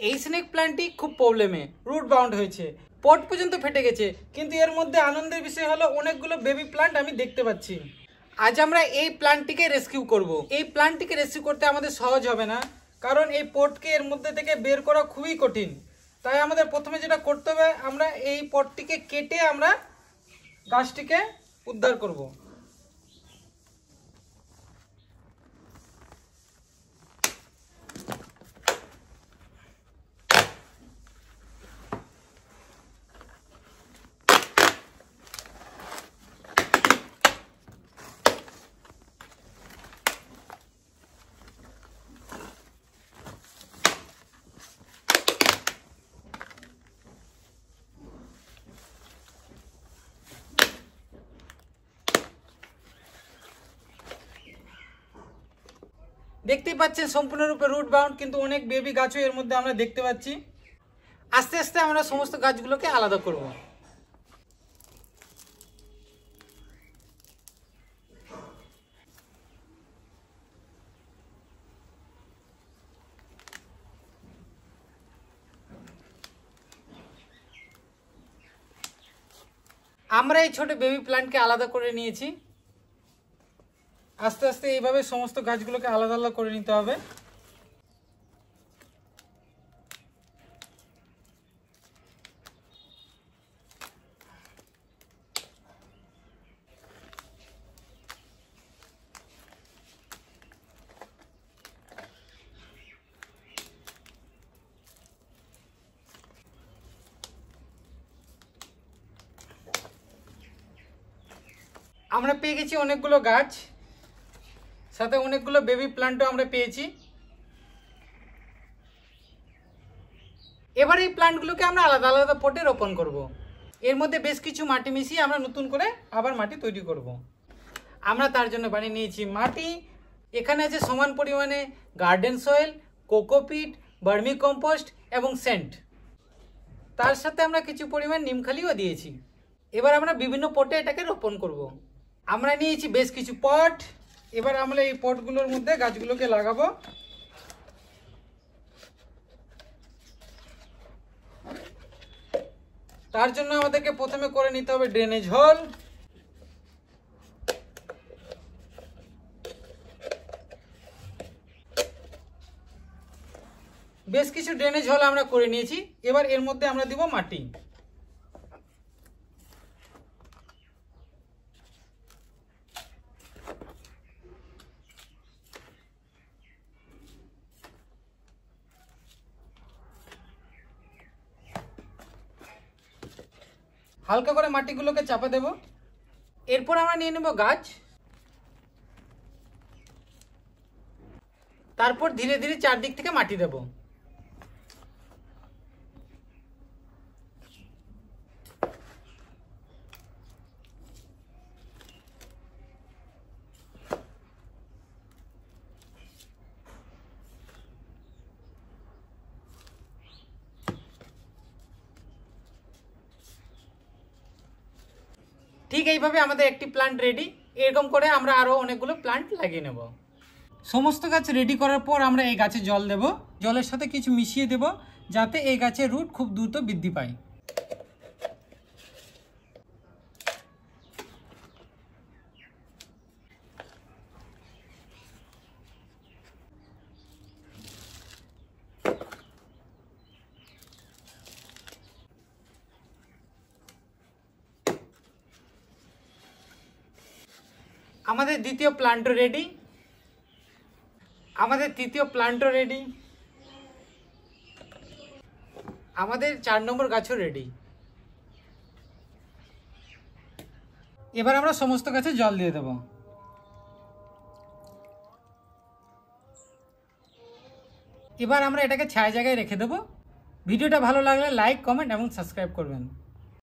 এই স্নেক প্ল্যান্টটি খুব প্রবলেমে, রুট বাউন্ড হয়েছে, পট পর্যন্ত ফেটে গেছে, কিন্তু এর মধ্যে আনন্দের বিষয় হলো অনেকগুলো বেবি প্ল্যান্ট আমি দেখতে পাচ্ছি। আজ আমরা এই প্ল্যান্টটিকে রেস্কিউ করব। এই প্ল্যান্টটিকে রেস্কিউ করতে আমাদের সহজ হবে না, কারণ এই পটকে এর মধ্যে থেকে বের করা খুবই কঠিন। তাই আমাদের প্রথমে যেটা করতে হবে, আমরা এই পটটিকে কেটে আমরা গাছটিকে উদ্ধার করব। দেখতেই পাচ্ছেন সম্পূর্ণরূপে রুট বাউন্ড, কিন্তু অনেক বেবি গাছও এর মধ্যে আমরা দেখতে পাচ্ছি। আস্তে আস্তে আমরা সমস্ত গাছগুলোকে আলাদা করব। আমরা এই ছোট বেবি প্ল্যান্টকে আলাদা করে নিয়েছি। আস্তে আস্তে এইভাবে সমস্ত গাছগুলোকে আলাদা আলাদা করে নিতে হবে। আমরা পেয়ে গেছি অনেকগুলো গাছ, সাথে অনেকগুলো বেবি প্ল্যান্টও আমরা পেয়েছি। এবার এই প্ল্যান্টগুলোকে আমরা আলাদা আলাদা পটে রোপণ করব। এর মধ্যে বেশ কিছু মাটি মিশিয়ে আমরা নতুন করে আবার মাটি তৈরি করব। আমরা তার জন্য বানিয়ে নিয়েছি মাটি। এখানে আছে সমান পরিমাণে garden soil, cocopeat, vermi compost এবং সেন্ট। তার সাথে আমরা কিছু পরিমাণ নিমখালিও দিয়েছি। এবার আমরা বিভিন্ন পটে এটাকে রোপণ করব। আমরা নিয়েছি বেশ কিছু পট। এবার আমরা এই পটগুলোর মধ্যে গাছগুলোকে লাগাবো। তার জন্য আমাদেরকে প্রথমে করে নিতে হবে ড্রেনেজ হোল। বেশ কিছু ড্রেনেজ হোল আমরা করে নিয়েছি। এবার এর মধ্যে আমরা দিব মাটি। হালকা করে মাটিগুলোকে চাপা দেব। এরপর আমরা নিয়ে নেব গাছ। তারপর ধীরে ধীরে চারদিক থেকে মাটি দেব। ঠিক এইভাবে আমাদের একটি প্ল্যান্ট রেডি। এরকম করে আমরা আরো অনেকগুলো প্ল্যান্ট লাগিয়ে নেব। সমস্ত গাছ রেডি করার পর আমরা এই গাছে জল দেব। জলের সাথে কিছু মিশিয়ে দেব, যাতে এই গাছের রুট খুব দ্রুত বৃদ্ধি পায়। আমাদের দ্বিতীয় প্ল্যান্টও রেডি। আমাদের তৃতীয় প্ল্যান্টও রেডি। আমাদের 4 নম্বর গাছও রেডি। এবার আমরা সমস্ত গাছে জল দিয়ে দেব। এবার আমরা এটাকে ছায়া জায়গায় রেখে দেব। ভিডিওটা ভালো লাগলে লাইক, কমেন্ট এবং সাবস্ক্রাইব করবেন।